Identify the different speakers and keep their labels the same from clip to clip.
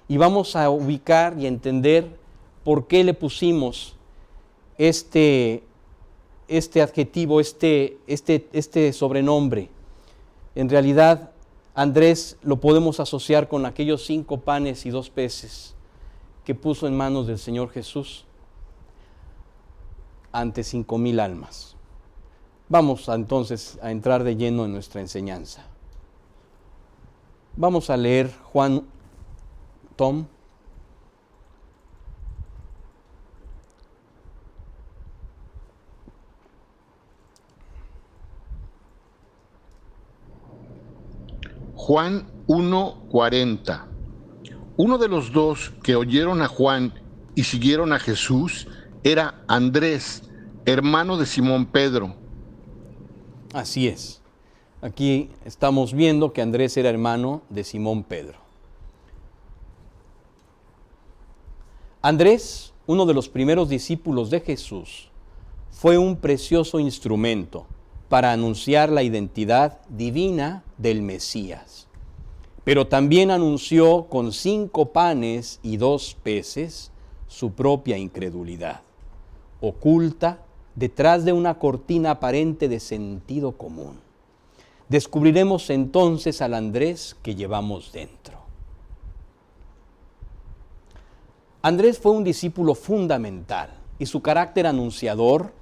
Speaker 1: y vamos a ubicar y entender por qué le pusimos este adjetivo, este sobrenombre. En realidad, Andrés lo podemos asociar con aquellos 5 panes y 2 peces que puso en manos del Señor Jesús ante 5,000 almas. Vamos entonces a entrar de lleno en nuestra enseñanza. Vamos a leer Tom.
Speaker 2: Juan 1:40. Uno de los 2 que oyeron a Juan y siguieron a Jesús era Andrés, hermano de Simón Pedro.
Speaker 1: Así es. Aquí estamos viendo que Andrés era hermano de Simón Pedro. Andrés, uno de los primeros discípulos de Jesús, fue un precioso instrumento para anunciar la identidad divina del Mesías. Pero también anunció con 5 panes y 2 peces su propia incredulidad, oculta detrás de una cortina aparente de sentido común. Descubriremos entonces al Andrés que llevamos dentro. Andrés fue un discípulo fundamental y su carácter anunciador,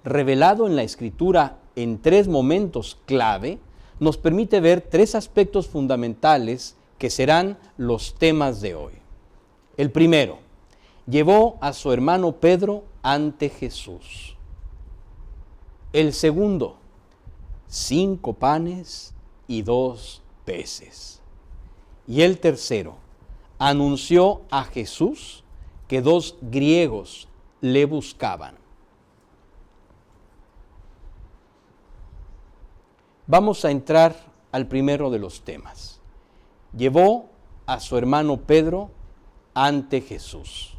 Speaker 1: revelado en la Escritura en 3 momentos clave, nos permite ver 3 aspectos fundamentales que serán los temas de hoy. El primero, llevó a su hermano Pedro ante Jesús. El segundo, 5 panes y 2 peces. Y el tercero, anunció a Jesús que 2 griegos le buscaban. Vamos a entrar al primero de los temas. Llevó a su hermano Pedro ante Jesús.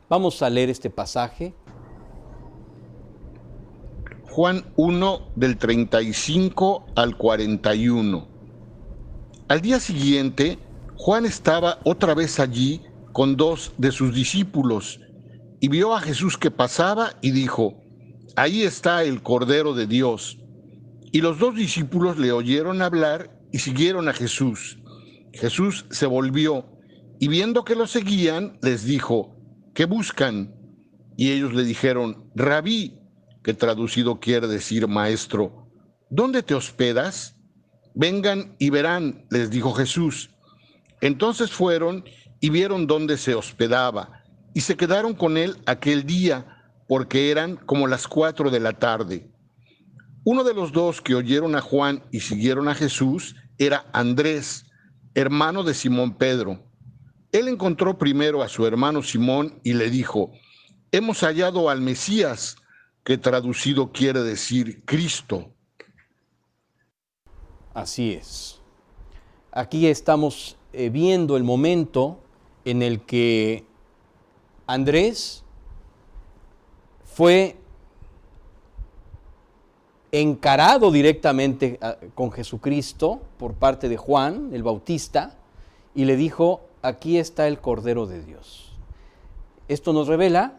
Speaker 1: Vamos a leer este pasaje.
Speaker 2: Juan 1 del 35 al 41. Al día siguiente, Juan estaba otra vez allí con 2 de sus discípulos y vio a Jesús que pasaba y dijo: ahí está el Cordero de Dios. Y los 2 discípulos le oyeron hablar y siguieron a Jesús. Jesús se volvió y viendo que lo seguían, les dijo: ¿qué buscan? Y ellos le dijeron: Rabí, que traducido quiere decir maestro, ¿dónde te hospedas? Vengan y verán, les dijo Jesús. Entonces fueron y vieron dónde se hospedaba, y se quedaron con él aquel día, porque eran como las 4 de la tarde. Uno de los 2 que oyeron a Juan y siguieron a Jesús era Andrés, hermano de Simón Pedro. Él encontró primero a su hermano Simón y le dijo: hemos hallado al Mesías, que traducido quiere decir Cristo.
Speaker 1: Así es. Aquí estamos viendo el momento en el que Andrés fue encarado directamente con Jesucristo por parte de Juan el Bautista y le dijo: aquí está el Cordero de Dios. Esto nos revela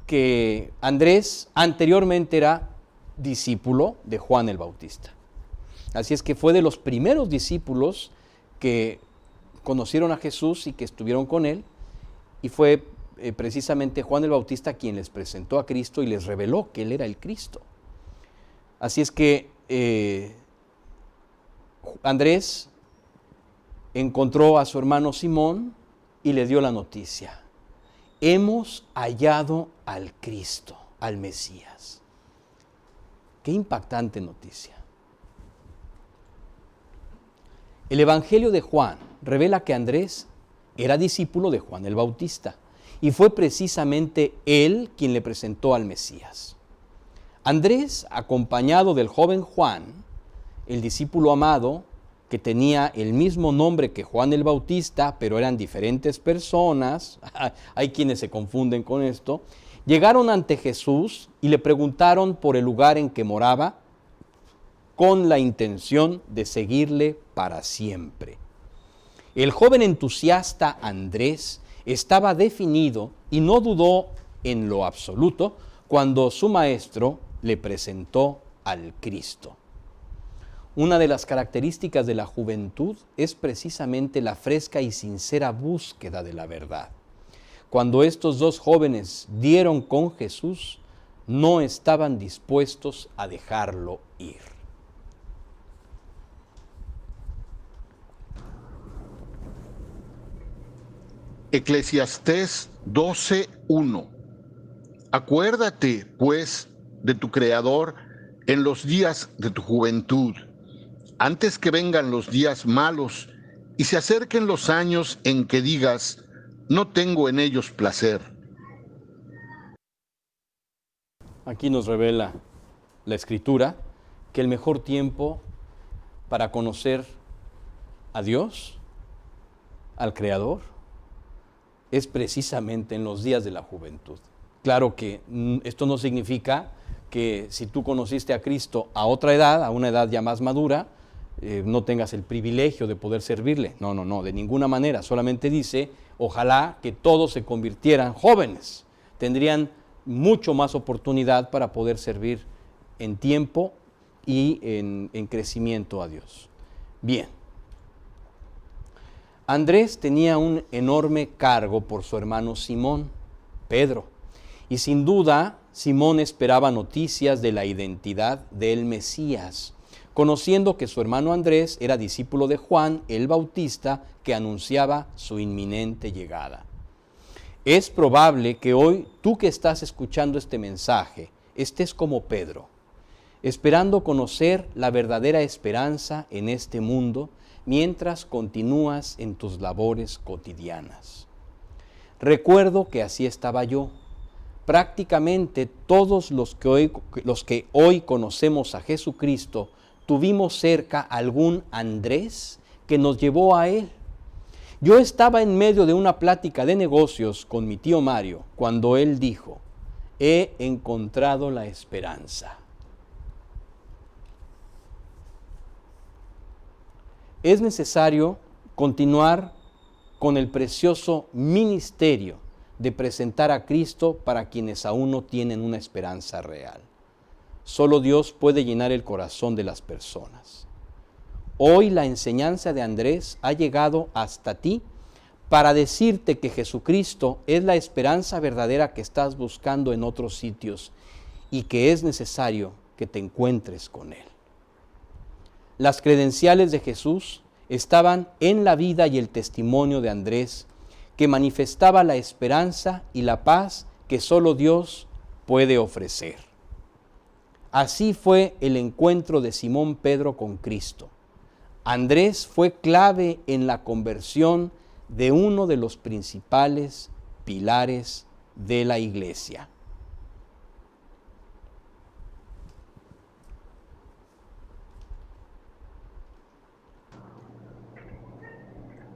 Speaker 1: que Andrés anteriormente era discípulo de Juan el Bautista. Así es que fue de los primeros discípulos que conocieron a Jesús y que estuvieron con él, y fue precisamente Juan el Bautista quien les presentó a Cristo y les reveló que él era el Cristo. Así es que Andrés encontró a su hermano Simón y le dio la noticia: hemos hallado al Cristo, al Mesías. Qué impactante noticia. El Evangelio de Juan revela que Andrés era discípulo de Juan el Bautista y fue precisamente él quien le presentó al Mesías. Andrés, acompañado del joven Juan, el discípulo amado, que tenía el mismo nombre que Juan el Bautista, pero eran diferentes personas, hay quienes se confunden con esto, llegaron ante Jesús y le preguntaron por el lugar en que moraba, con la intención de seguirle para siempre. El joven entusiasta Andrés estaba definido y no dudó en lo absoluto cuando su maestro le presentó al Cristo. Una de las características de la juventud es precisamente la fresca y sincera búsqueda de la verdad. Cuando estos dos jóvenes dieron con Jesús, no estaban dispuestos a dejarlo ir.
Speaker 2: Eclesiastés 12:1. Acuérdate, pues, de tu Creador en los días de tu juventud, antes que vengan los días malos y se acerquen los años en que digas, no tengo en ellos placer.
Speaker 1: Aquí nos revela la Escritura que el mejor tiempo para conocer a Dios, al Creador, es precisamente en los días de la juventud. Claro que esto no significa que si tú conociste a Cristo a otra edad, a una edad ya más madura, no tengas el privilegio de poder servirle. No, de ninguna manera. Solamente dice, ojalá que todos se convirtieran jóvenes. Tendrían mucho más oportunidad para poder servir en tiempo y en crecimiento a Dios. Bien. Andrés tenía un enorme cargo por su hermano Simón, Pedro, y sin duda Simón esperaba noticias de la identidad del Mesías, conociendo que su hermano Andrés era discípulo de Juan el Bautista, que anunciaba su inminente llegada. Es probable que hoy tú que estás escuchando este mensaje estés como Pedro, esperando conocer la verdadera esperanza en este mundo mientras continúas en tus labores cotidianas. Recuerdo que así estaba yo. Prácticamente todos los que hoy conocemos a Jesucristo tuvimos cerca algún Andrés que nos llevó a Él. Yo estaba en medio de una plática de negocios con mi tío Mario cuando él dijo, he encontrado la esperanza. Es necesario continuar con el precioso ministerio de presentar a Cristo para quienes aún no tienen una esperanza real. Solo Dios puede llenar el corazón de las personas. Hoy la enseñanza de Andrés ha llegado hasta ti para decirte que Jesucristo es la esperanza verdadera que estás buscando en otros sitios y que es necesario que te encuentres con Él. Las credenciales de Jesús estaban en la vida y el testimonio de Andrés, que manifestaba la esperanza y la paz que solo Dios puede ofrecer. Así fue el encuentro de Simón Pedro con Cristo. Andrés fue clave en la conversión de uno de los principales pilares de la iglesia.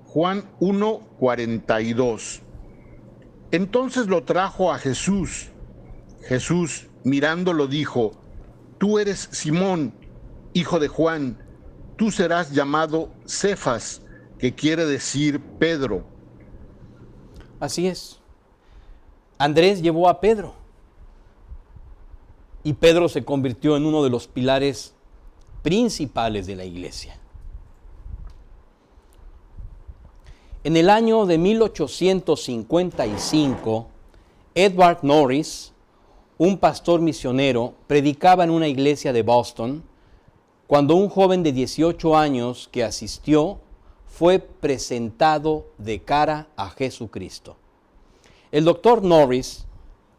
Speaker 2: Juan 1:42. Entonces lo trajo a Jesús. Jesús, mirándolo, dijo, tú eres Simón, hijo de Juan, tú serás llamado Cefas, que quiere decir Pedro.
Speaker 1: Así es. Andrés llevó a Pedro y Pedro se convirtió en uno de los pilares principales de la iglesia. En el año de 1855, Edward Norris, un pastor misionero, predicaba en una iglesia de Boston cuando un joven de 18 años que asistió fue presentado de cara a Jesucristo. El doctor Norris,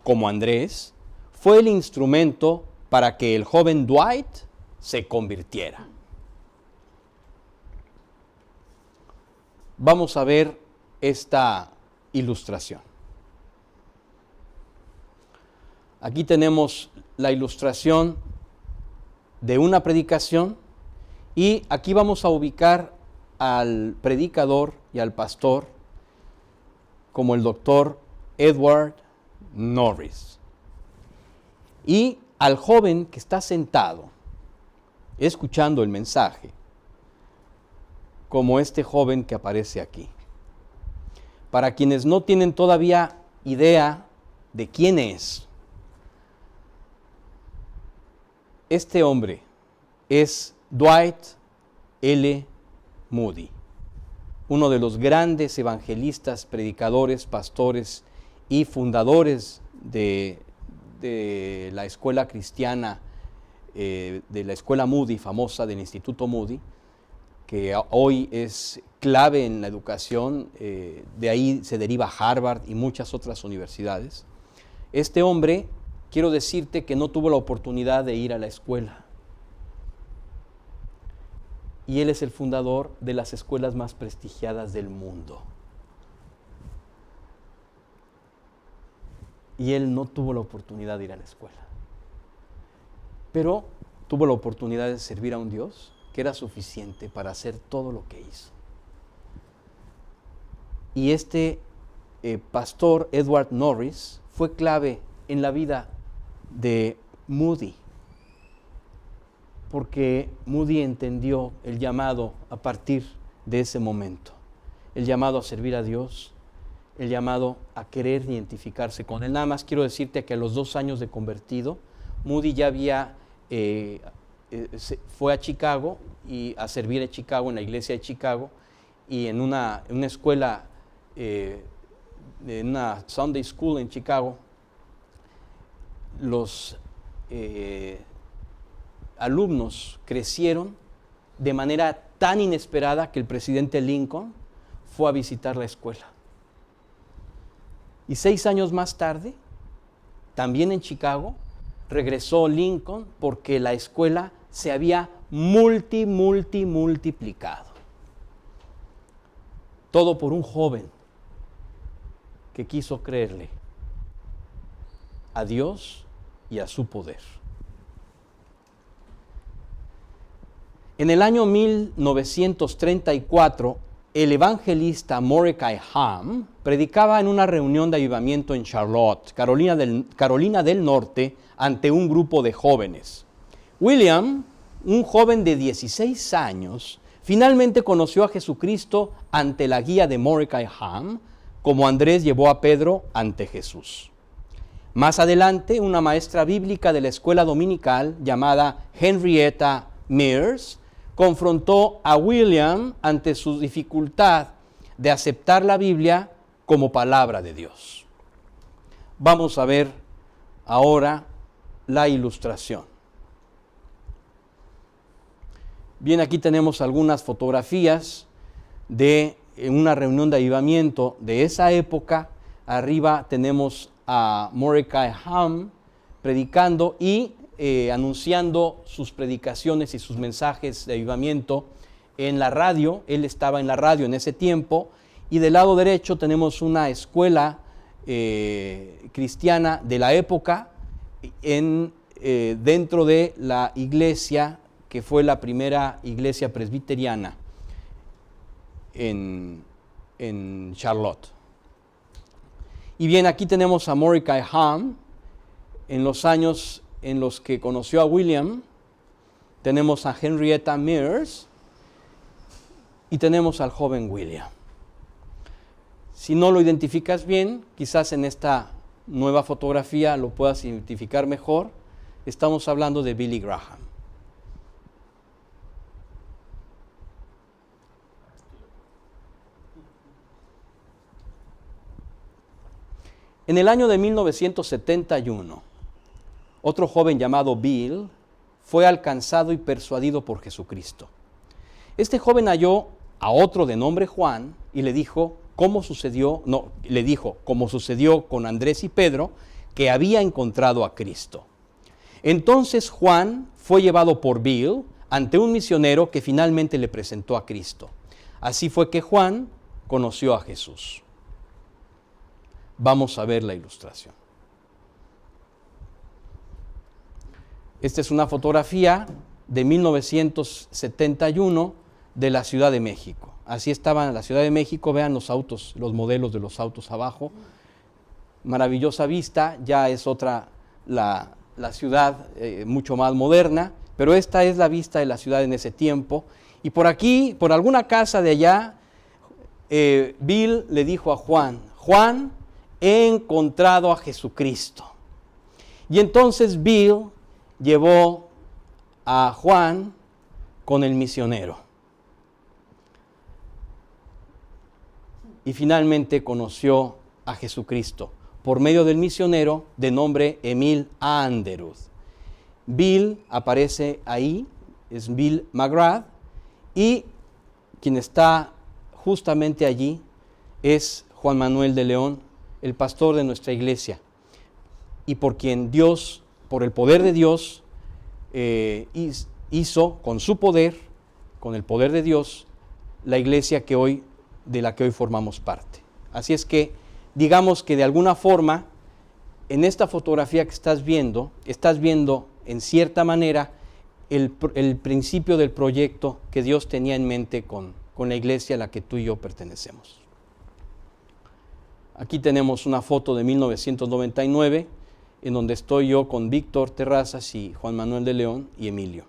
Speaker 1: como Andrés, fue el instrumento para que el joven Dwight se convirtiera. Vamos a ver esta ilustración. Aquí tenemos la ilustración de una predicación y aquí vamos a ubicar al predicador y al pastor como el doctor Edward Norris. Y al joven que está sentado escuchando el mensaje, como este joven que aparece aquí. Para quienes no tienen todavía idea de quién es, este hombre es Dwight L. Moody, uno de los grandes evangelistas, predicadores, pastores y fundadores de la escuela cristiana, de la escuela Moody, famosa del Instituto Moody, que hoy es clave en la educación, de ahí se deriva Harvard y muchas otras universidades. Este hombre, quiero decirte que no tuvo la oportunidad de ir a la escuela. Y él es el fundador de las escuelas más prestigiadas del mundo. Y él no tuvo la oportunidad de ir a la escuela. Pero tuvo la oportunidad de servir a un Dios que era suficiente para hacer todo lo que hizo. Y este pastor Edward Norris fue clave en la vida de Moody, porque Moody entendió el llamado a partir de ese momento, el llamado a servir a Dios, el llamado a querer identificarse con Él. Nada más quiero decirte que a los 2 años de convertido, Moody ya había fue a Chicago y a servir en Chicago, en la iglesia de Chicago, y en una escuela, en una Sunday School en Chicago, los alumnos crecieron de manera tan inesperada que el presidente Lincoln fue a visitar la escuela. Y 6 años más tarde, también en Chicago, regresó Lincoln porque la escuela se había multiplicado. Todo por un joven que quiso creerle a Dios y a su poder. En el año 1934, el evangelista Mordecai Ham predicaba en una reunión de avivamiento en Charlotte, Carolina del Norte, ante un grupo de jóvenes. William, un joven de 16 años, finalmente conoció a Jesucristo ante la guía de Mordecai Ham, como Andrés llevó a Pedro ante Jesús. Más adelante, una maestra bíblica de la escuela dominical llamada Henrietta Mears confrontó a William ante su dificultad de aceptar la Biblia como palabra de Dios. Vamos a ver ahora la ilustración. Bien, aquí tenemos algunas fotografías de una reunión de avivamiento de esa época. Arriba tenemos a Mordecai Ham predicando y anunciando sus predicaciones y sus mensajes de avivamiento en la radio. Él estaba en la radio en ese tiempo. Y del lado derecho tenemos una escuela cristiana de la época dentro de la iglesia que fue la primera iglesia presbiteriana en Charlotte. Y bien, aquí tenemos a Mordecai Ham en los años en los que conoció a William. Tenemos a Henrietta Mears y tenemos al joven William. Si no lo identificas bien, quizás en esta nueva fotografía lo puedas identificar mejor. Estamos hablando de Billy Graham. En el año de 1971, otro joven llamado Bill fue alcanzado y persuadido por Jesucristo. Este joven halló a otro de nombre Juan y le dijo como sucedió con Andrés y Pedro, que había encontrado a Cristo. Entonces Juan fue llevado por Bill ante un misionero que finalmente le presentó a Cristo. Así fue que Juan conoció a Jesús. Vamos a ver la ilustración. Esta es una fotografía de 1971 de la Ciudad de México. Así estaba en la Ciudad de México, vean los autos, los modelos de los autos abajo. Maravillosa vista, ya es otra la ciudad mucho más moderna, pero esta es la vista de la ciudad en ese tiempo. Y por aquí, por alguna casa de allá, Bill le dijo a Juan, Juan, he encontrado a Jesucristo. Y entonces Bill llevó a Juan con el misionero. Y finalmente conoció a Jesucristo por medio del misionero de nombre Emil Anderud. Bill aparece ahí, es Bill McGrath, y quien está justamente allí es Juan Manuel de León, el pastor de nuestra iglesia, y por quien Dios, por el poder de Dios, hizo con su poder, con el poder de Dios, la iglesia de la que hoy formamos parte. Así es que, digamos que de alguna forma, en esta fotografía que estás viendo en cierta manera el principio del proyecto que Dios tenía en mente con la iglesia a la que tú y yo pertenecemos. Aquí tenemos una foto de 1999, en donde estoy yo con Víctor Terrazas y Juan Manuel de León y Emilio.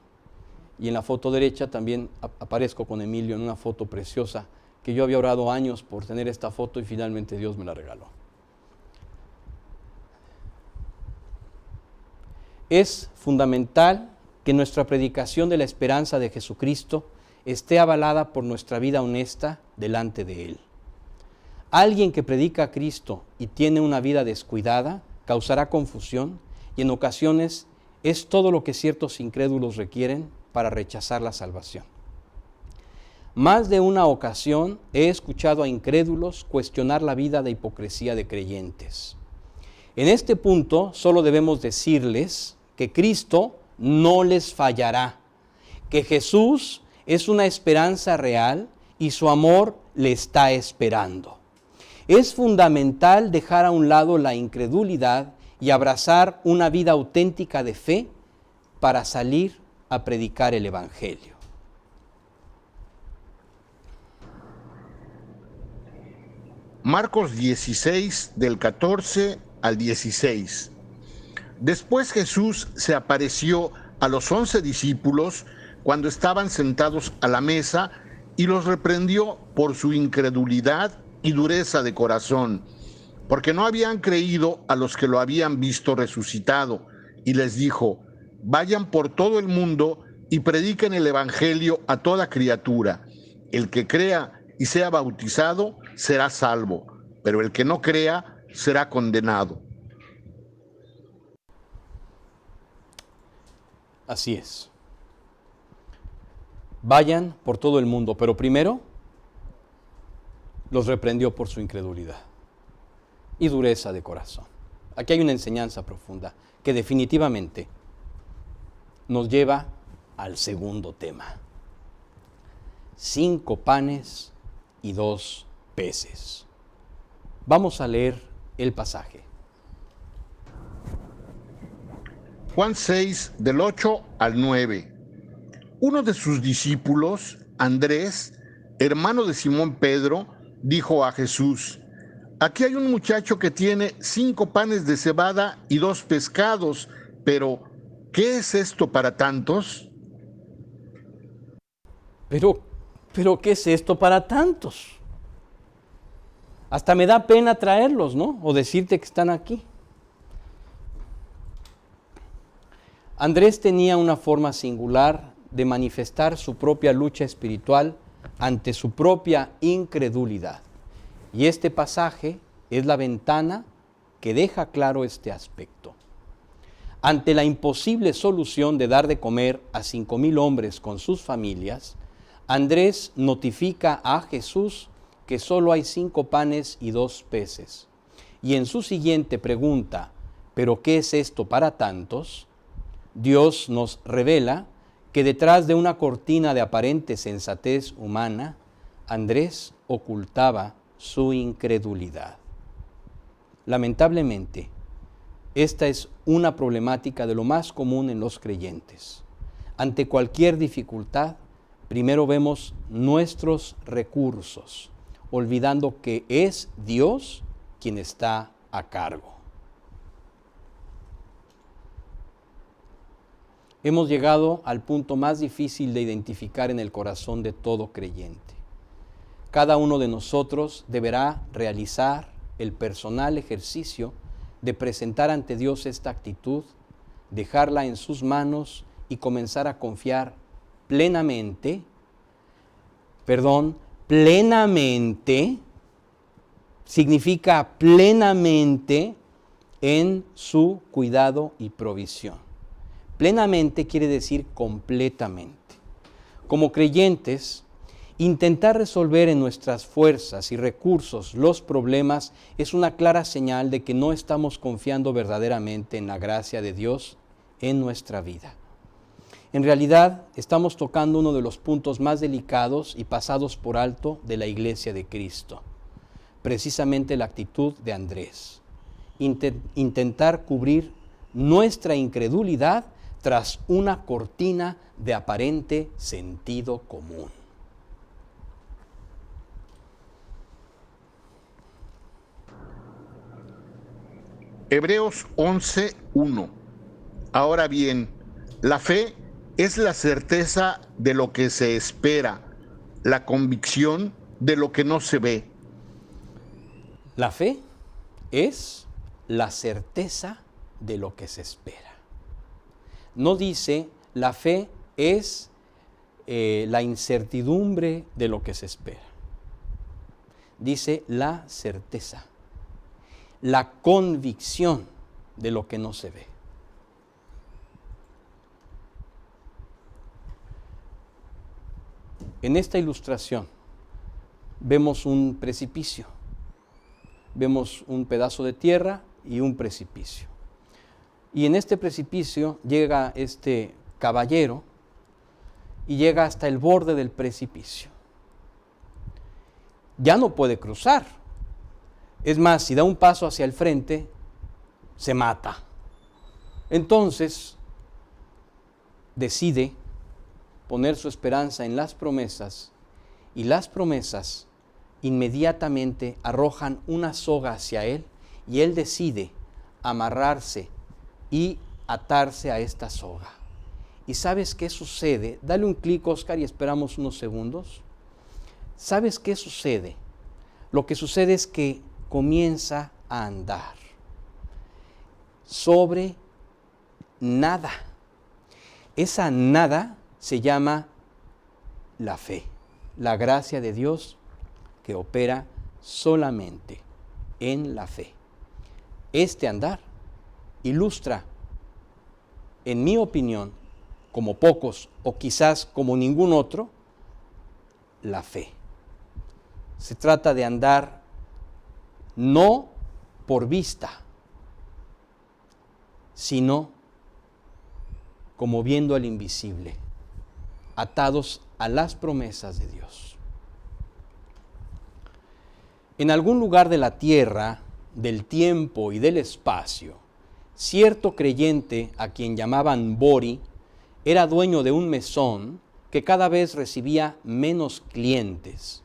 Speaker 1: Y en la foto derecha también aparezco con Emilio en una foto preciosa, que yo había orado años por tener esta foto y finalmente Dios me la regaló. Es fundamental que nuestra predicación de la esperanza de Jesucristo esté avalada por nuestra vida honesta delante de Él. Alguien que predica a Cristo y tiene una vida descuidada causará confusión y en ocasiones es todo lo que ciertos incrédulos requieren para rechazar la salvación. Más de una ocasión he escuchado a incrédulos cuestionar la vida de hipocresía de creyentes. En este punto solo debemos decirles que Cristo no les fallará, que Jesús es una esperanza real y su amor le está esperando. Es fundamental dejar a un lado la incredulidad y abrazar una vida auténtica de fe para salir a predicar el Evangelio.
Speaker 2: Marcos 16, del 14 al 16. Después Jesús se apareció a los 11 discípulos cuando estaban sentados a la mesa y los reprendió por su incredulidad y dureza de corazón, porque no habían creído a los que lo habían visto resucitado, y les dijo, vayan por todo el mundo y prediquen el Evangelio a toda criatura. El que crea y sea bautizado será salvo, pero el que no crea será condenado.
Speaker 1: Así es. Vayan por todo el mundo, pero primero los reprendió por su incredulidad y dureza de corazón. Aquí hay una enseñanza profunda que definitivamente nos lleva al segundo tema. 5 panes y 2 peces. Vamos a leer el pasaje.
Speaker 2: Juan 6, del 8 al 9. Uno de sus discípulos, Andrés, hermano de Simón Pedro, dijo a Jesús, aquí hay un muchacho que tiene 5 panes de cebada y 2 pescados, pero ¿qué es esto para tantos?
Speaker 1: Pero ¿qué es esto para tantos? Hasta me da pena traerlos, ¿no? O decirte que están aquí. Andrés tenía una forma singular de manifestar su propia lucha espiritual ante su propia incredulidad. Y este pasaje es la ventana que deja claro este aspecto. Ante la imposible solución de dar de comer a 5,000 hombres con sus familias, Andrés notifica a Jesús que solo hay 5 panes y 2 peces. Y en su siguiente pregunta, ¿pero qué es esto para tantos?, Dios nos revela que detrás de una cortina de aparente sensatez humana, Andrés ocultaba su incredulidad. Lamentablemente, esta es una problemática de lo más común en los creyentes. Ante cualquier dificultad, primero vemos nuestros recursos, olvidando que es Dios quien está a cargo. Hemos llegado al punto más difícil de identificar en el corazón de todo creyente. Cada uno de nosotros deberá realizar el personal ejercicio de presentar ante Dios esta actitud, dejarla en sus manos y comenzar a confiar plenamente, significa plenamente en su cuidado y provisión. Plenamente quiere decir completamente. Como creyentes, intentar resolver en nuestras fuerzas y recursos los problemas es una clara señal de que no estamos confiando verdaderamente en la gracia de Dios en nuestra vida. En realidad, estamos tocando uno de los puntos más delicados y pasados por alto de la Iglesia de Cristo, precisamente la actitud de Andrés. Intentar cubrir nuestra incredulidad tras una cortina de aparente sentido común.
Speaker 2: Hebreos 11:1. Ahora bien, la fe es la certeza de lo que se espera, la convicción de lo que no se ve.
Speaker 1: La fe es la certeza de lo que se espera. No dice, la fe es la incertidumbre de lo que se espera. Dice la certeza, la convicción de lo que no se ve. En esta ilustración vemos un precipicio, vemos un pedazo de tierra y un precipicio. Y en este precipicio llega este caballero y llega hasta el borde del precipicio. Ya no puede cruzar. Es más, si da un paso hacia el frente, se mata. Entonces, decide poner su esperanza en las promesas, y las promesas inmediatamente arrojan una soga hacia él, y él decide amarrarse y atarse a esta soga. ¿Y sabes qué sucede? Dale un clic, Oscar, y esperamos unos segundos. ¿Sabes qué sucede? Lo que sucede es que comienza a andar sobre nada. Esa nada se llama la fe, la gracia de Dios que opera solamente en la fe. Este andar ilustra, en mi opinión, como pocos o quizás como ningún otro, la fe. Se trata de andar no por vista, sino como viendo al invisible, atados a las promesas de Dios. En algún lugar de la tierra, del tiempo y del espacio, cierto creyente a quien llamaban Bori era dueño de un mesón que cada vez recibía menos clientes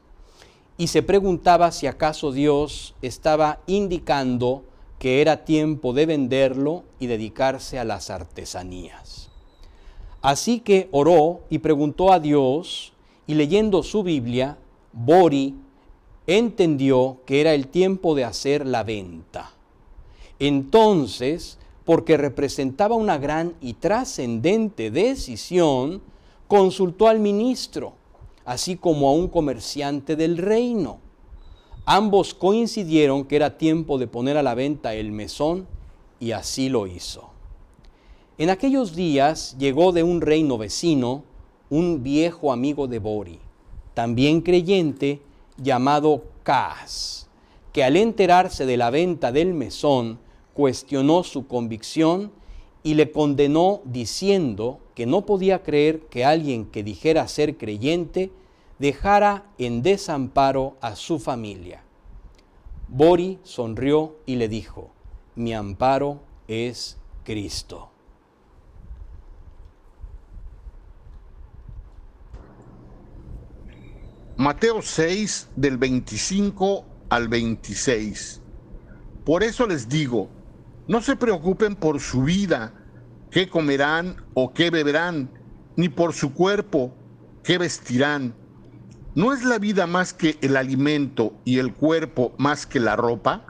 Speaker 1: y se preguntaba si acaso Dios estaba indicando que era tiempo de venderlo y dedicarse a las artesanías. Así que oró y preguntó a Dios, y leyendo su Biblia, Bori entendió que era el tiempo de hacer la venta. Entonces, porque representaba una gran y trascendente decisión, consultó al ministro, así como a un comerciante del reino. Ambos coincidieron que era tiempo de poner a la venta el mesón, y así lo hizo. En aquellos días llegó de un reino vecino un viejo amigo de Bori, también creyente, llamado Caas, que al enterarse de la venta del mesón, cuestionó su convicción y le condenó diciendo que no podía creer que alguien que dijera ser creyente dejara en desamparo a su familia. Bori sonrió y le dijo: mi amparo es Cristo.
Speaker 2: Mateo 6, del 25 al 26. Por eso les digo, no se preocupen por su vida, qué comerán o qué beberán, ni por su cuerpo, qué vestirán. ¿No es la vida más que el alimento y el cuerpo más que la ropa?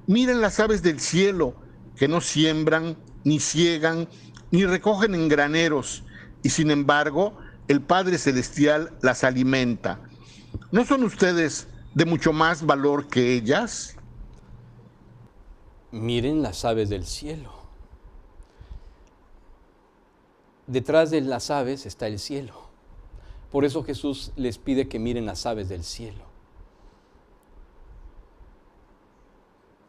Speaker 2: Miren las aves del cielo, que no siembran, ni ciegan, ni recogen en graneros, y sin embargo, el Padre Celestial las alimenta. ¿No son ustedes de mucho más valor que ellas?
Speaker 1: Miren las aves del cielo. Detrás de las aves está el cielo. Por eso Jesús les pide que miren las aves del cielo.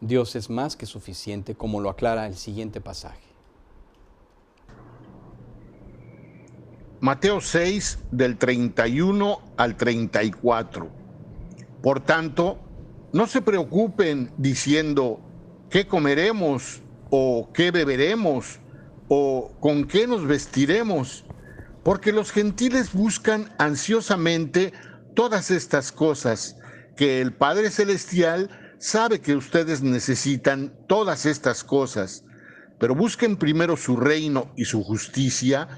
Speaker 1: Dios es más que suficiente, como lo aclara el siguiente pasaje.
Speaker 2: Mateo 6, del 31 al 34. Por tanto, no se preocupen diciendo, ¿qué comeremos? ¿O qué beberemos? ¿O con qué nos vestiremos? Porque los gentiles buscan ansiosamente todas estas cosas, que el Padre Celestial sabe que ustedes necesitan todas estas cosas. Pero busquen primero su reino y su justicia,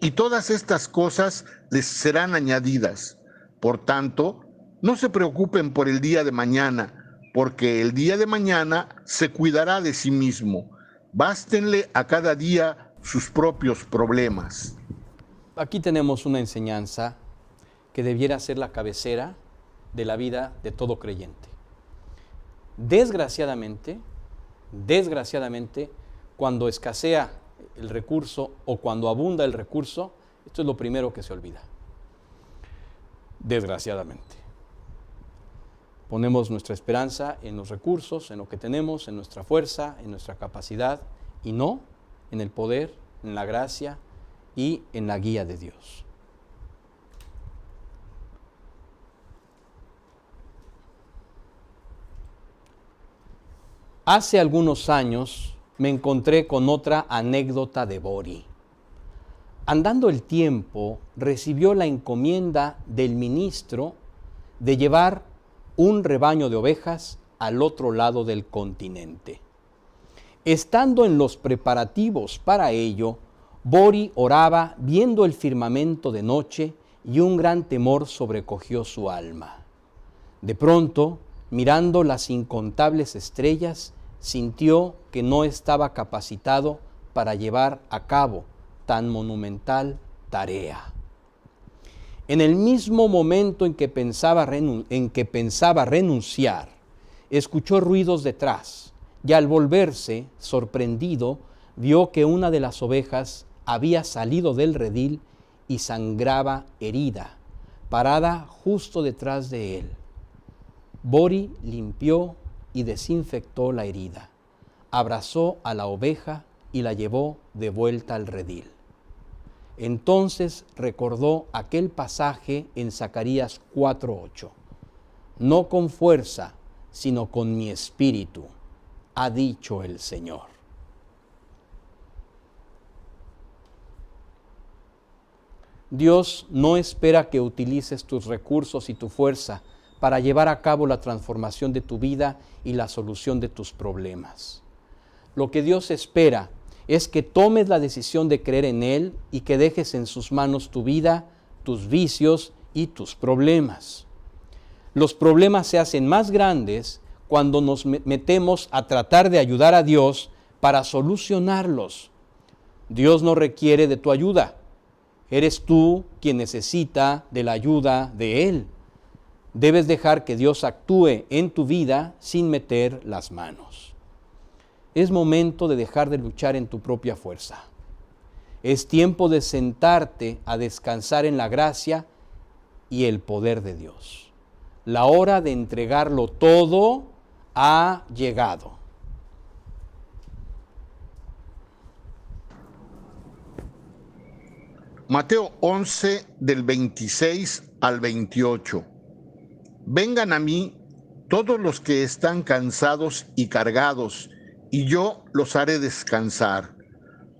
Speaker 2: y todas estas cosas les serán añadidas. Por tanto, no se preocupen por el día de mañana, porque el día de mañana se cuidará de sí mismo. Bástenle a cada día sus propios problemas.
Speaker 1: Aquí tenemos una enseñanza que debiera ser la cabecera de la vida de todo creyente. Desgraciadamente, cuando escasea el recurso o cuando abunda el recurso, esto es lo primero que se olvida. Desgraciadamente. Ponemos nuestra esperanza en los recursos, en lo que tenemos, en nuestra fuerza, en nuestra capacidad, y no en el poder, en la gracia y en la guía de Dios. Hace algunos años me encontré con otra anécdota de Bori. Andando el tiempo, recibió la encomienda del ministro de llevar un rebaño de ovejas al otro lado del continente. Estando en los preparativos para ello, Bori oraba viendo el firmamento de noche y un gran temor sobrecogió su alma. De pronto, mirando las incontables estrellas, sintió que no estaba capacitado para llevar a cabo tan monumental tarea. En el mismo momento en que pensaba renunciar, escuchó ruidos detrás y al volverse, sorprendido, vio que una de las ovejas había salido del redil y sangraba herida, parada justo detrás de él. Bori limpió y desinfectó la herida, abrazó a la oveja y la llevó de vuelta al redil. Entonces recordó aquel pasaje en Zacarías 4:8. No con fuerza, sino con mi espíritu, ha dicho el Señor. Dios no espera que utilices tus recursos y tu fuerza para llevar a cabo la transformación de tu vida y la solución de tus problemas. Lo que Dios espera es que tomes la decisión de creer en Él y que dejes en sus manos tu vida, tus vicios y tus problemas. Los problemas se hacen más grandes cuando nos metemos a tratar de ayudar a Dios para solucionarlos. Dios no requiere de tu ayuda. Eres tú quien necesita de la ayuda de Él. Debes dejar que Dios actúe en tu vida sin meter las manos. Es momento de dejar de luchar en tu propia fuerza. Es tiempo de sentarte a descansar en la gracia y el poder de Dios. La hora de entregarlo todo ha llegado.
Speaker 2: Mateo 11, del 26 al 28. Vengan a mí todos los que están cansados y cargados, y yo los haré descansar.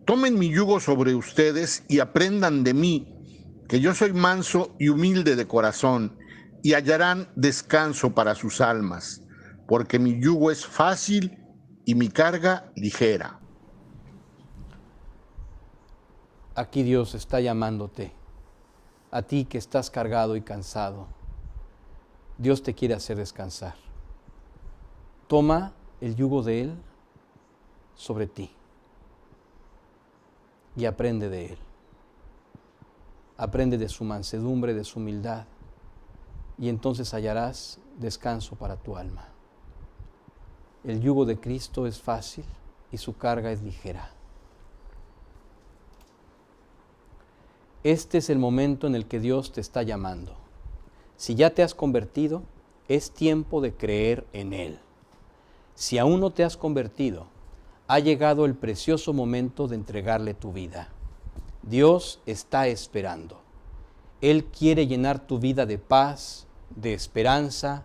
Speaker 2: Tomen mi yugo sobre ustedes y aprendan de mí, que yo soy manso y humilde de corazón, y hallarán descanso para sus almas, porque mi yugo es fácil y mi carga ligera.
Speaker 1: Aquí Dios está llamándote, a ti que estás cargado y cansado. Dios te quiere hacer descansar. Toma el yugo de Él sobre ti y aprende de Él. Aprende de su mansedumbre, de su humildad, y entonces hallarás descanso para tu alma. El yugo de Cristo es fácil y su carga es ligera. Este es el momento en el que Dios te está llamando. Si ya te has convertido, es tiempo de creer en Él. Si aún no te has convertido, ha llegado el precioso momento de entregarle tu vida. Dios está esperando. Él quiere llenar tu vida de paz, de esperanza,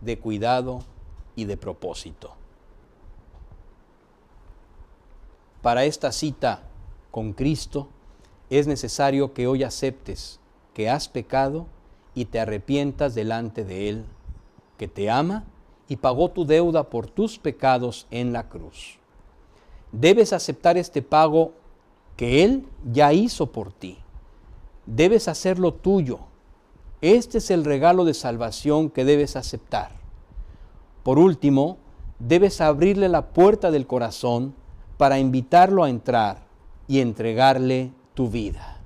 Speaker 1: de cuidado y de propósito. Para esta cita con Cristo, es necesario que hoy aceptes que has pecado y te arrepientas delante de Él, que te ama y pagó tu deuda por tus pecados en la cruz. Debes aceptar este pago que Él ya hizo por ti. Debes hacerlo tuyo. Este es el regalo de salvación que debes aceptar. Por último, debes abrirle la puerta del corazón para invitarlo a entrar y entregarle tu vida.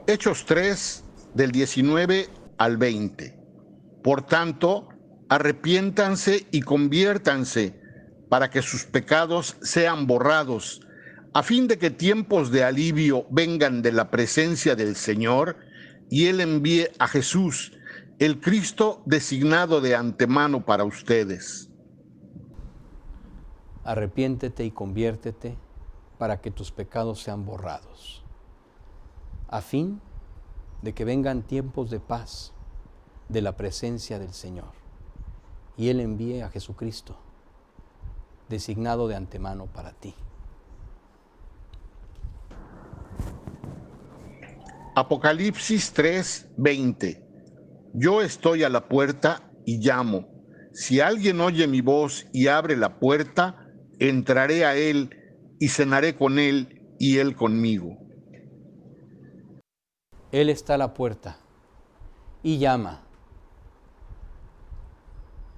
Speaker 2: Hechos 3, del 19 al 20. Por tanto, arrepiéntanse y conviértanse para que sus pecados sean borrados, a fin de que tiempos de alivio vengan de la presencia del Señor y Él envíe a Jesús, el Cristo designado de antemano para ustedes.
Speaker 1: Arrepiéntete y conviértete para que tus pecados sean borrados, a fin de que vengan tiempos de paz de la presencia del Señor y Él envíe a Jesucristo, designado de antemano para ti.
Speaker 2: Apocalipsis 3, 20. Yo estoy a la puerta y llamo. Si alguien oye mi voz y abre la puerta, entraré a él y cenaré con él y él conmigo.
Speaker 1: Él está a la puerta y llama.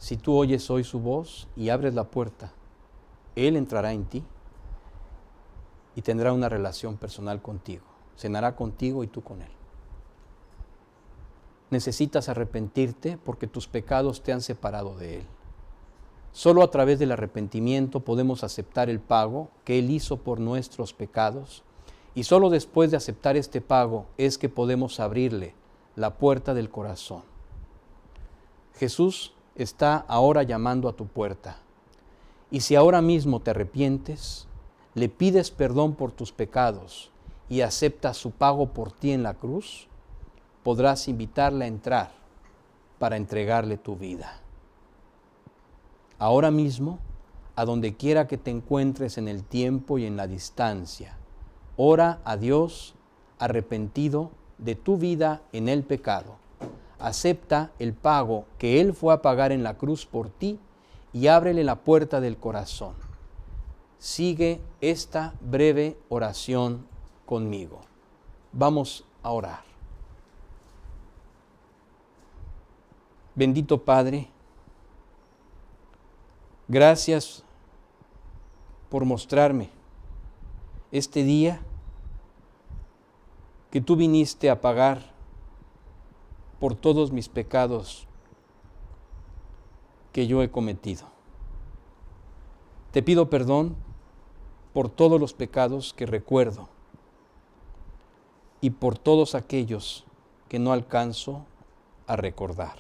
Speaker 1: Si tú oyes hoy su voz y abres la puerta, Él entrará en ti y tendrá una relación personal contigo. Cenará contigo y tú con Él. Necesitas arrepentirte porque tus pecados te han separado de Él. Solo a través del arrepentimiento podemos aceptar el pago que Él hizo por nuestros pecados, y solo después de aceptar este pago es que podemos abrirle la puerta del corazón. Jesús está ahora llamando a tu puerta, y si ahora mismo te arrepientes, le pides perdón por tus pecados y aceptas su pago por ti en la cruz, podrás invitarle a entrar para entregarle tu vida. Ahora mismo, a donde quiera que te encuentres en el tiempo y en la distancia, ora a Dios arrepentido de tu vida en el pecado. Acepta el pago que Él fue a pagar en la cruz por ti y ábrele la puerta del corazón. Sigue esta breve oración conmigo. Vamos a orar. Bendito Padre, gracias por mostrarme este día que tú viniste a pagar por todos mis pecados que yo he cometido. Te pido perdón por todos los pecados que recuerdo y por todos aquellos que no alcanzo a recordar.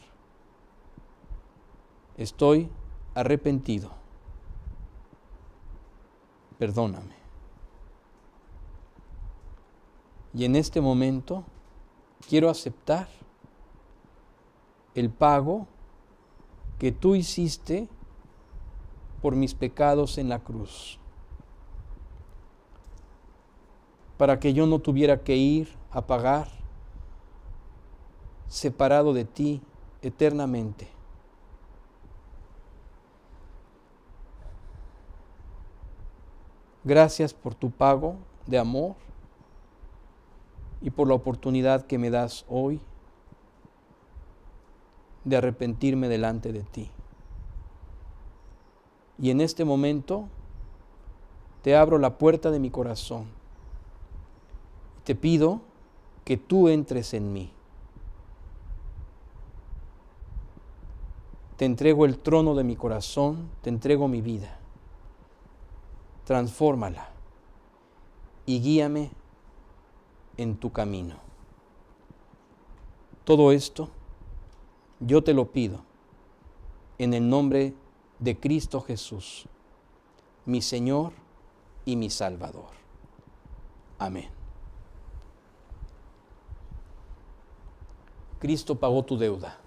Speaker 1: Estoy arrepentido. Perdóname. Y en este momento quiero aceptar el pago que tú hiciste por mis pecados en la cruz, para que yo no tuviera que ir a pagar separado de ti eternamente. Gracias por tu pago de amor y por la oportunidad que me das hoy de arrepentirme delante de ti. Y en este momento te abro la puerta de mi corazón. Te pido que tú entres en mí. Te entrego el trono de mi corazón, te entrego mi vida. Transfórmala y guíame en tu camino. Todo esto yo te lo pido en el nombre de Cristo Jesús, mi Señor y mi Salvador. Amén. Cristo pagó tu deuda.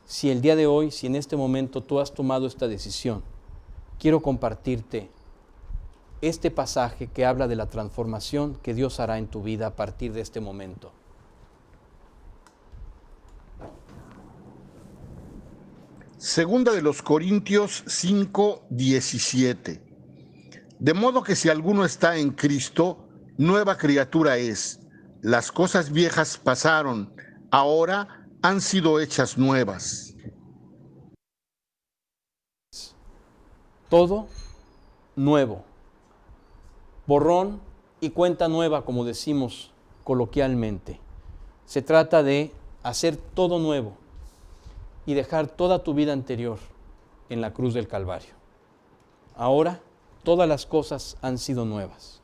Speaker 1: Si el día de hoy, si en este momento tú has tomado esta decisión, quiero compartirte este pasaje que habla de la transformación que Dios hará en tu vida a partir de este momento.
Speaker 2: Segunda de los Corintios 5:17. De modo que si alguno está en Cristo, nueva criatura es. Las cosas viejas pasaron, ahora han sido hechas nuevas.
Speaker 1: Todo nuevo. Borrón y cuenta nueva, como decimos coloquialmente. Se trata de hacer todo nuevo y dejar toda tu vida anterior en la cruz del Calvario. Ahora todas las cosas han sido nuevas.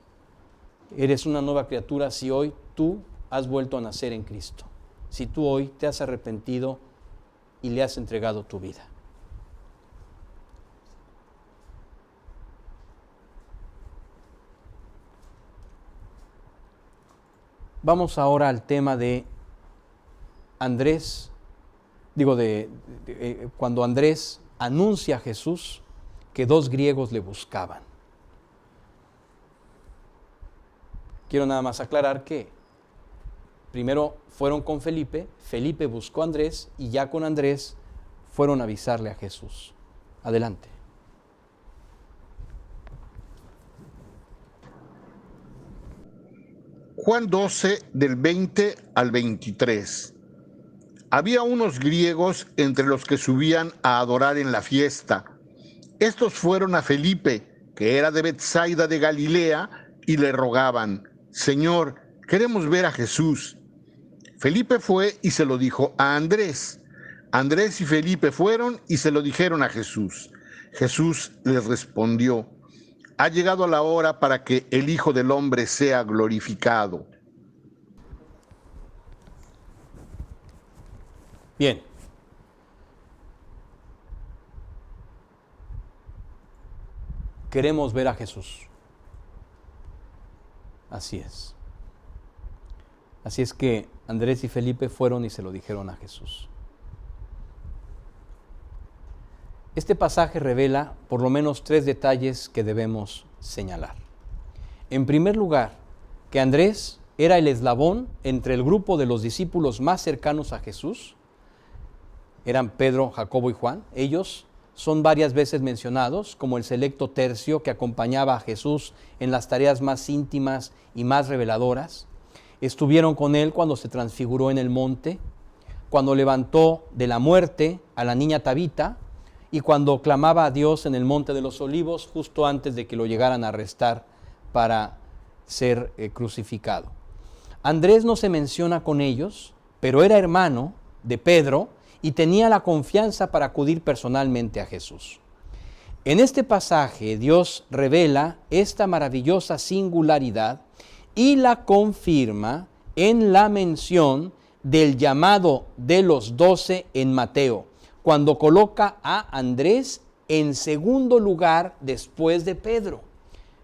Speaker 1: Eres una nueva criatura si hoy tú has vuelto a nacer en Cristo. Si tú hoy te has arrepentido y le has entregado tu vida. Vamos ahora al tema de Andrés, cuando Andrés anuncia a Jesús que dos griegos le buscaban. Quiero nada más aclarar que primero fueron con Felipe, Felipe buscó a Andrés y ya con Andrés fueron a avisarle a Jesús. Adelante.
Speaker 2: Juan 12, del 20 al 23. Había unos griegos entre los que subían a adorar en la fiesta. Estos fueron a Felipe, que era de Betsaida de Galilea, y le rogaban: Señor, queremos ver a Jesús. Felipe fue y se lo dijo a Andrés. Andrés y Felipe fueron y se lo dijeron a Jesús. Jesús les respondió: ha llegado la hora para que el Hijo del Hombre sea glorificado.
Speaker 1: Bien. Queremos ver a Jesús. Así es. Así es que Andrés y Felipe fueron y se lo dijeron a Jesús. Este pasaje revela por lo menos 3 detalles que debemos señalar. En primer lugar, que Andrés era el eslabón entre el grupo de los discípulos más cercanos a Jesús. Eran Pedro, Jacobo y Juan. Ellos son varias veces mencionados como el selecto tercio que acompañaba a Jesús en las tareas más íntimas y más reveladoras. Estuvieron con él cuando se transfiguró en el monte, cuando levantó de la muerte a la niña Tabita y cuando clamaba a Dios en el monte de los Olivos justo antes de que lo llegaran a arrestar para ser crucificado. Andrés no se menciona con ellos, pero era hermano de Pedro y tenía la confianza para acudir personalmente a Jesús. En este pasaje Dios revela esta maravillosa singularidad y la confirma en la mención del llamado de los 12 en Mateo, cuando coloca a Andrés en segundo lugar después de Pedro.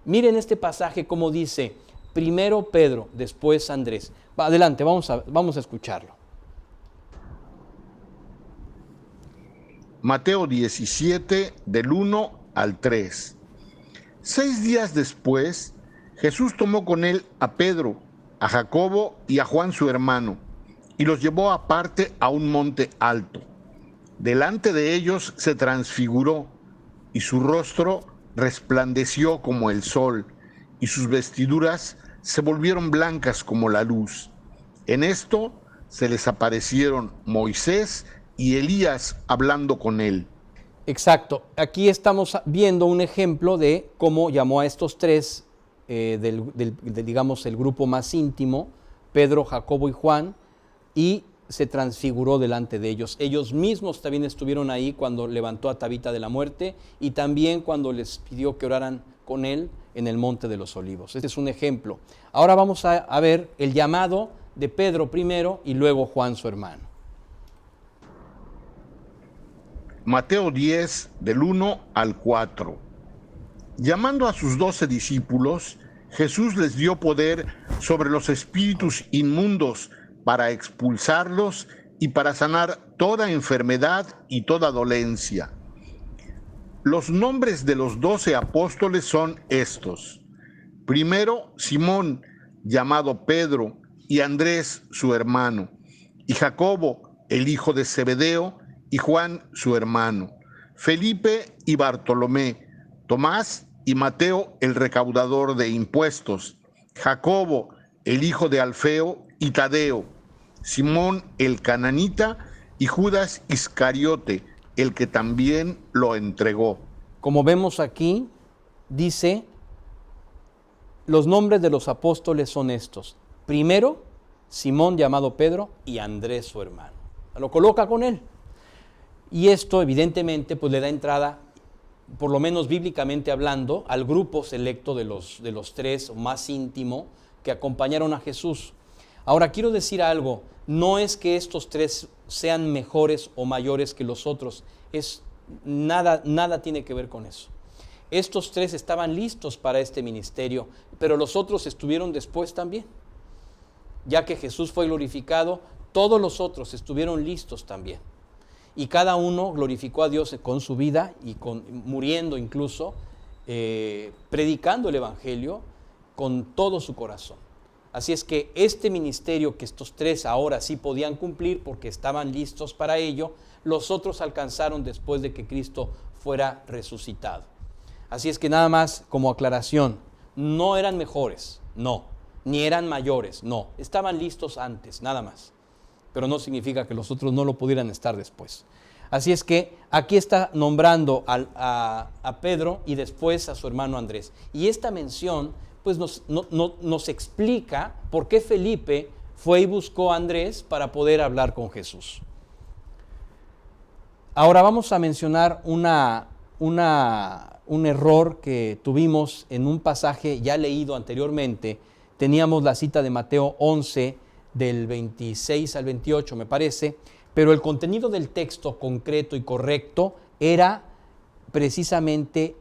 Speaker 1: Miren este pasaje como dice, primero Pedro, después Andrés. Adelante, vamos a escucharlo.
Speaker 2: Mateo 17, del 1 al 3. 6 días después, Jesús tomó con él a Pedro, a Jacobo y a Juan su hermano, y los llevó aparte a un monte alto. Delante de ellos se transfiguró, y su rostro resplandeció como el sol, y sus vestiduras se volvieron blancas como la luz. En esto se les aparecieron Moisés y Elías hablando con él.
Speaker 1: Exacto. Aquí estamos viendo un ejemplo de cómo llamó a estos tres, digamos, el grupo más íntimo, Pedro, Jacobo y Juan, y se transfiguró delante de ellos. Ellos mismos también estuvieron ahí cuando levantó a Tabita de la muerte y también cuando les pidió que oraran con él en el Monte de los Olivos. Este es un ejemplo. Ahora vamos a ver el llamado de Pedro primero y luego Juan su hermano.
Speaker 2: Mateo 10, del 1 al 4. Llamando a sus 12 discípulos, Jesús les dio poder sobre los espíritus inmundos para expulsarlos y para sanar toda enfermedad y toda dolencia. Los nombres de los 12 apóstoles son estos. Primero, Simón, llamado Pedro, y Andrés, su hermano, y Jacobo, el hijo de Zebedeo, y Juan, su hermano, Felipe y Bartolomé, Tomás y Mateo, el recaudador de impuestos, Jacobo, el hijo de Alfeo, y Tadeo, Simón el cananita, y Judas Iscariote, el que también lo entregó.
Speaker 1: Como vemos aquí, dice, los nombres de los apóstoles son estos. Primero, Simón llamado Pedro y Andrés su hermano. Lo coloca con él. Y esto evidentemente pues le da entrada, por lo menos bíblicamente hablando, al grupo selecto de los tres más íntimo que acompañaron a Jesús. Ahora quiero decir algo, no es que estos tres sean mejores o mayores que los otros, nada tiene que ver con eso. Estos tres estaban listos para este ministerio, pero los otros estuvieron después también. Ya que Jesús fue glorificado, todos los otros estuvieron listos también. Y cada uno glorificó a Dios con su vida y muriendo incluso, predicando el Evangelio con todo su corazón. Así es que este ministerio que estos tres ahora sí podían cumplir porque estaban listos para ello, los otros alcanzaron después de que Cristo fuera resucitado. Así es que nada más como aclaración, no eran mejores, no, ni eran mayores, no, estaban listos antes, nada más. Pero no significa que los otros no lo pudieran estar después. Así es que aquí está nombrando a Pedro y después a su hermano Andrés. Y esta mención pues nos explica por qué Felipe fue y buscó a Andrés para poder hablar con Jesús. Ahora vamos a mencionar un error que tuvimos en un pasaje ya leído anteriormente. Teníamos la cita de Mateo 11, del 26 al 28, me parece, pero el contenido del texto concreto y correcto era precisamente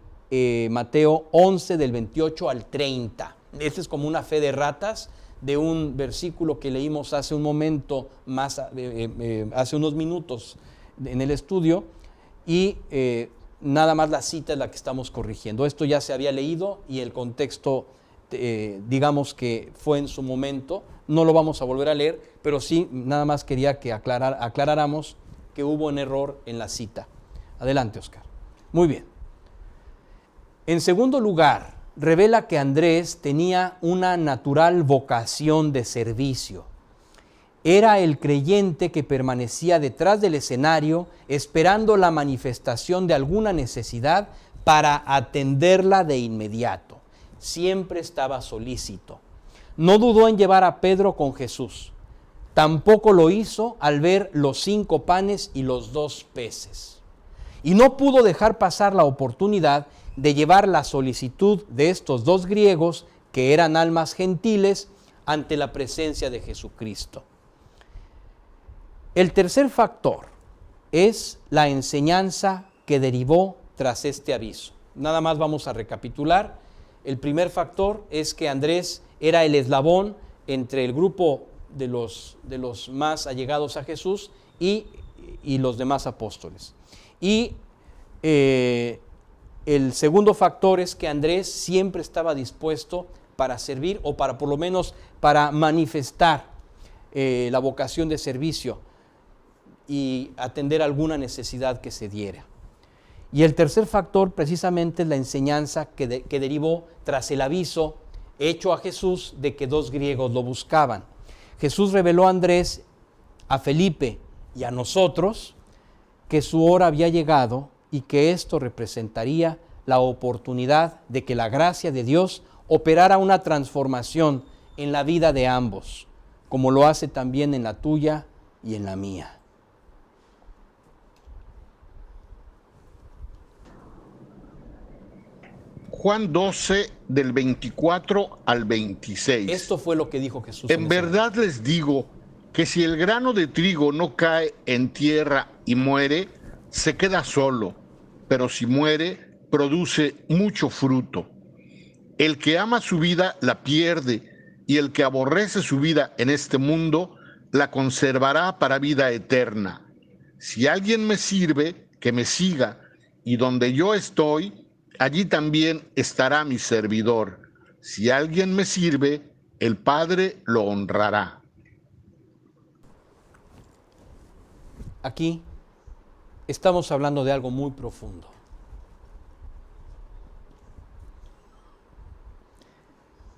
Speaker 1: Mateo 11, del 28 al 30. Este es como una fe de ratas de un versículo que leímos hace un momento, hace unos minutos en el estudio, y nada más la cita es la que estamos corrigiendo. Esto ya se había leído y el contexto, digamos que fue en su momento. No lo vamos a volver a leer, pero sí, nada más quería que aclaráramos que hubo un error en la cita. Adelante, Oscar. Muy bien. En segundo lugar, revela que Andrés tenía una natural vocación de servicio. Era el creyente que permanecía detrás del escenario esperando la manifestación de alguna necesidad para atenderla de inmediato. Siempre estaba solícito. No dudó en llevar a Pedro con Jesús. Tampoco lo hizo al ver los 5 panes y los 2 peces. Y no pudo dejar pasar la oportunidad de llevar la solicitud de estos 2 griegos, que eran almas gentiles, ante la presencia de Jesucristo. El tercer factor es la enseñanza que derivó tras este aviso. Nada más vamos a recapitular. El primer factor es que Andrés era el eslabón entre el grupo de los más allegados a Jesús y los demás apóstoles. Y el segundo factor es que Andrés siempre estaba dispuesto para servir, o para por lo menos para manifestar la vocación de servicio y atender alguna necesidad que se diera. Y el tercer factor precisamente es la enseñanza que derivó tras el aviso hecho a Jesús de que 2 griegos lo buscaban. Jesús reveló a Andrés, a Felipe y a nosotros que su hora había llegado y que esto representaría la oportunidad de que la gracia de Dios operara una transformación en la vida de ambos, como lo hace también en la tuya y en la mía.
Speaker 2: Juan 12, del 24 al 26.
Speaker 1: Esto fue lo que dijo Jesús.
Speaker 2: En verdad les digo que si el grano de trigo no cae en tierra y muere, se queda solo, pero si muere, produce mucho fruto. El que ama su vida la pierde, y el que aborrece su vida en este mundo la conservará para vida eterna. Si alguien me sirve, que me siga, y donde yo estoy, allí también estará mi servidor. Si alguien me sirve, el Padre lo honrará.
Speaker 1: Aquí estamos hablando de algo muy profundo.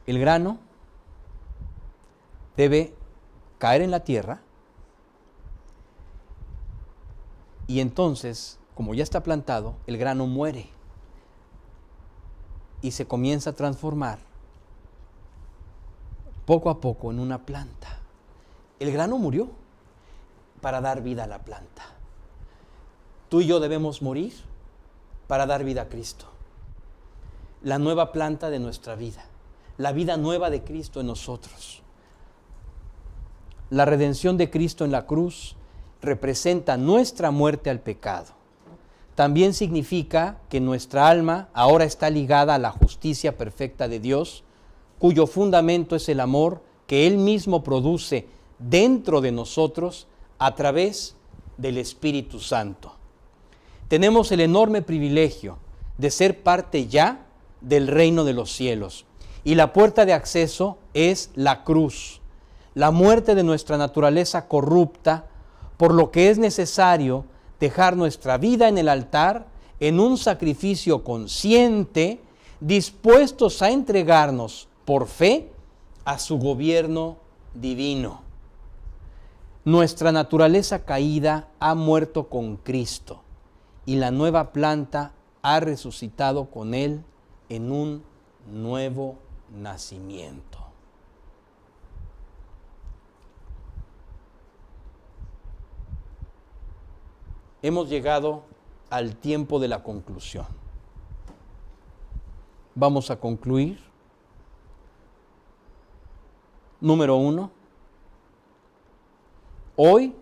Speaker 1: El grano debe caer en la tierra y entonces, como ya está plantado, el grano muere y se comienza a transformar poco a poco en una planta. El grano murió para dar vida a la planta. Tú y yo debemos morir para dar vida a Cristo. La nueva planta de nuestra vida, la vida nueva de Cristo en nosotros. La redención de Cristo en la cruz representa nuestra muerte al pecado. También significa que nuestra alma ahora está ligada a la justicia perfecta de Dios, cuyo fundamento es el amor que Él mismo produce dentro de nosotros a través del Espíritu Santo. Tenemos el enorme privilegio de ser parte ya del reino de los cielos. Y la puerta de acceso es la cruz, la muerte de nuestra naturaleza corrupta, por lo que es necesario dejar nuestra vida en el altar en un sacrificio consciente, dispuestos a entregarnos por fe a su gobierno divino. Nuestra naturaleza caída ha muerto con Cristo y la nueva planta ha resucitado con Él en un nuevo nacimiento. Hemos llegado al tiempo de la conclusión. Vamos a concluir. Número 1. Hoy,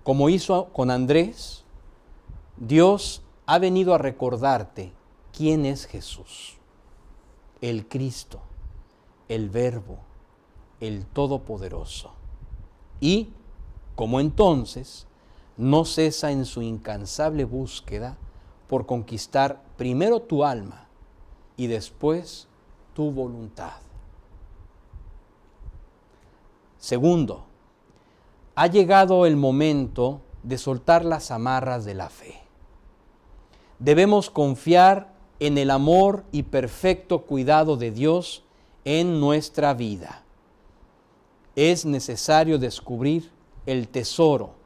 Speaker 1: como hizo con Andrés, Dios ha venido a recordarte quién es Jesús, el Cristo, el Verbo, el Todopoderoso. Y, como entonces, no cesa en su incansable búsqueda por conquistar primero tu alma y después tu voluntad. Segundo, ha llegado el momento de soltar las amarras de la fe. Debemos confiar en el amor y perfecto cuidado de Dios en nuestra vida. Es necesario descubrir el tesoro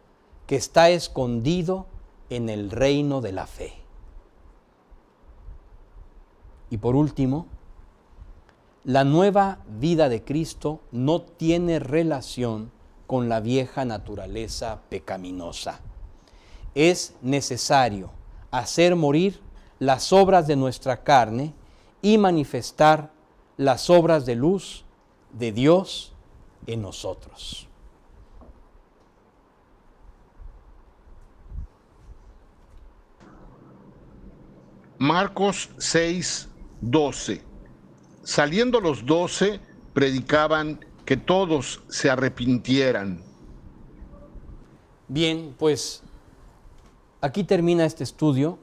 Speaker 1: que está escondido en el reino de la fe. Y por último, la nueva vida de Cristo no tiene relación con la vieja naturaleza pecaminosa. Es necesario hacer morir las obras de nuestra carne y manifestar las obras de luz de Dios en nosotros.
Speaker 2: Marcos 6, 12. Saliendo los 12, predicaban que todos se arrepintieran.
Speaker 1: Bien, pues aquí termina este estudio.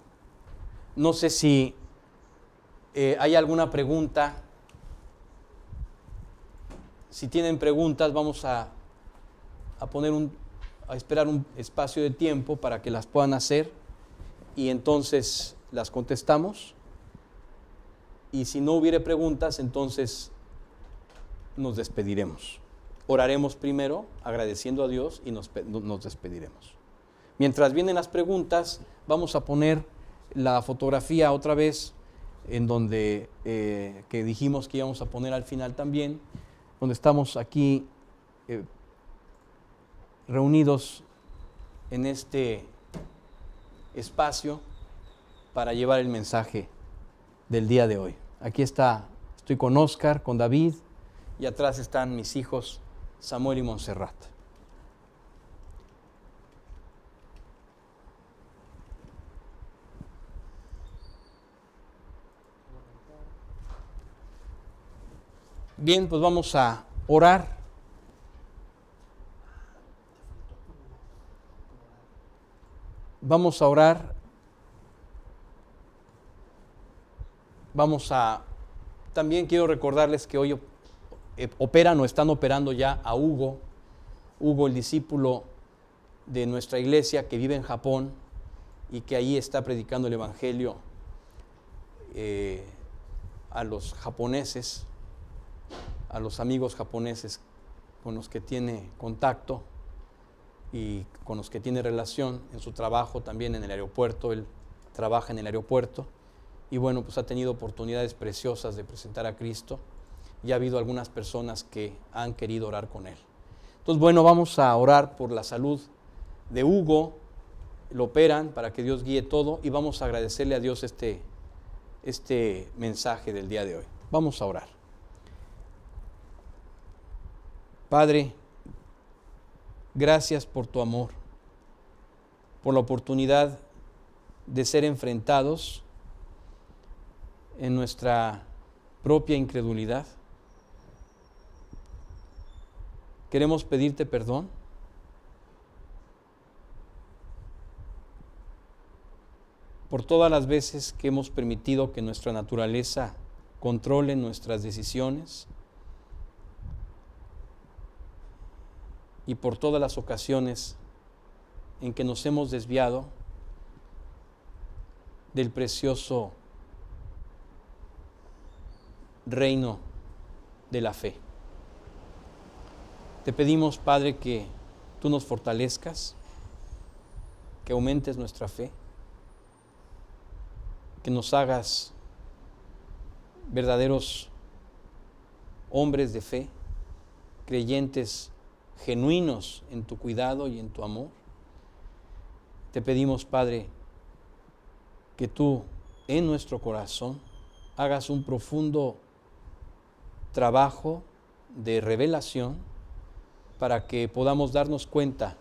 Speaker 1: No sé si hay alguna pregunta. Si tienen preguntas, vamos a esperar un espacio de tiempo para que las puedan hacer. y entonces las contestamos. Y si no hubiere preguntas, entonces nos despediremos. Oraremos primero, agradeciendo a Dios, y nos despediremos. Mientras vienen las preguntas, vamos a poner la fotografía otra vez, en donde que dijimos que íbamos a poner al final también, donde estamos aquí reunidos en este espacio para llevar el mensaje del día de hoy. Aquí estoy con Oscar, con David, y atrás están mis hijos Samuel y Montserrat. Bien, pues vamos a orar. Vamos a orar. También quiero recordarles que hoy están operando ya a Hugo, el discípulo de nuestra iglesia que vive en Japón y que ahí está predicando el evangelio a los japoneses, a los amigos japoneses con los que tiene contacto y con los que tiene relación en su trabajo también en el aeropuerto. Él trabaja en el aeropuerto y bueno, pues ha tenido oportunidades preciosas de presentar a Cristo y ha habido algunas personas que han querido orar con él. Entonces, bueno, vamos a orar por la salud de Hugo. Lo operan para que Dios guíe todo y vamos a agradecerle a Dios este mensaje del día de hoy. Vamos a orar. Padre, gracias por tu amor, por la oportunidad de ser enfrentados en nuestra propia incredulidad. Queremos pedirte perdón por todas las veces que hemos permitido que nuestra naturaleza controle nuestras decisiones y por todas las ocasiones en que nos hemos desviado del precioso reino de la fe. Te pedimos, Padre, que tú nos fortalezcas, que aumentes nuestra fe, que nos hagas verdaderos hombres de fe, creyentes genuinos en tu cuidado y en tu amor. Te pedimos, Padre, que tú en nuestro corazón hagas un profundo trabajo de revelación para que podamos darnos cuenta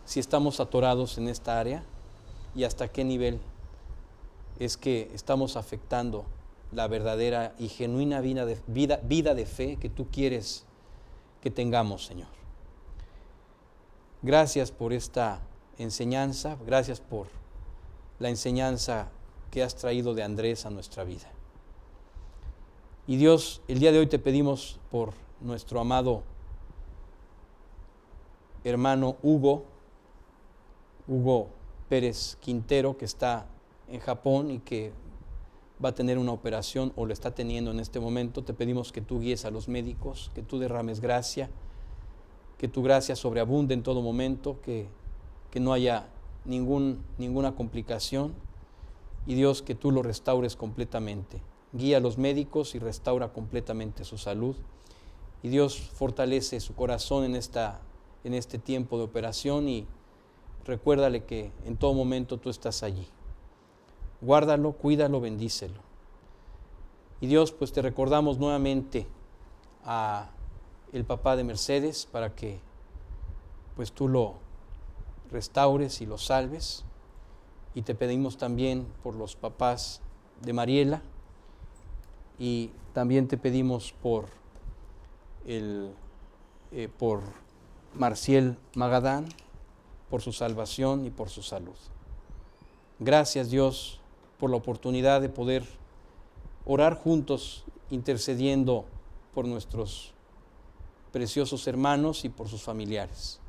Speaker 1: si estamos atorados en esta área y hasta qué nivel es que estamos afectando la verdadera y genuina vida de fe que tú quieres que tengamos, Señor. Gracias por esta enseñanza, gracias por la enseñanza que has traído de Andrés a nuestra vida. Y Dios, el día de hoy te pedimos por nuestro amado hermano Hugo Pérez Quintero, que está en Japón y que va a tener una operación o lo está teniendo en este momento. Te pedimos que tú guíes a los médicos, que tú derrames gracia, que tu gracia sobreabunde en todo momento, que no haya ninguna complicación y Dios, que tú lo restaures completamente. Guía a los médicos y restaura completamente su salud. Y Dios, fortalece su corazón en este tiempo de operación y recuérdale que en todo momento tú estás allí. Guárdalo, cuídalo, bendícelo. Y Dios, pues te recordamos nuevamente a el papá de Mercedes para que pues tú lo restaures y lo salves. Y te pedimos también por los papás de Mariela y también te pedimos por Marciel Magadán, por su salvación y por su salud. Gracias, Dios, por la oportunidad de poder orar juntos, intercediendo por nuestros preciosos hermanos y por sus familiares.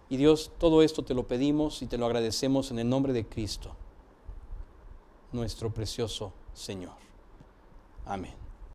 Speaker 1: Y Dios, todo esto te lo pedimos y te lo agradecemos en el nombre de Cristo. nuestro precioso Señor. Amén.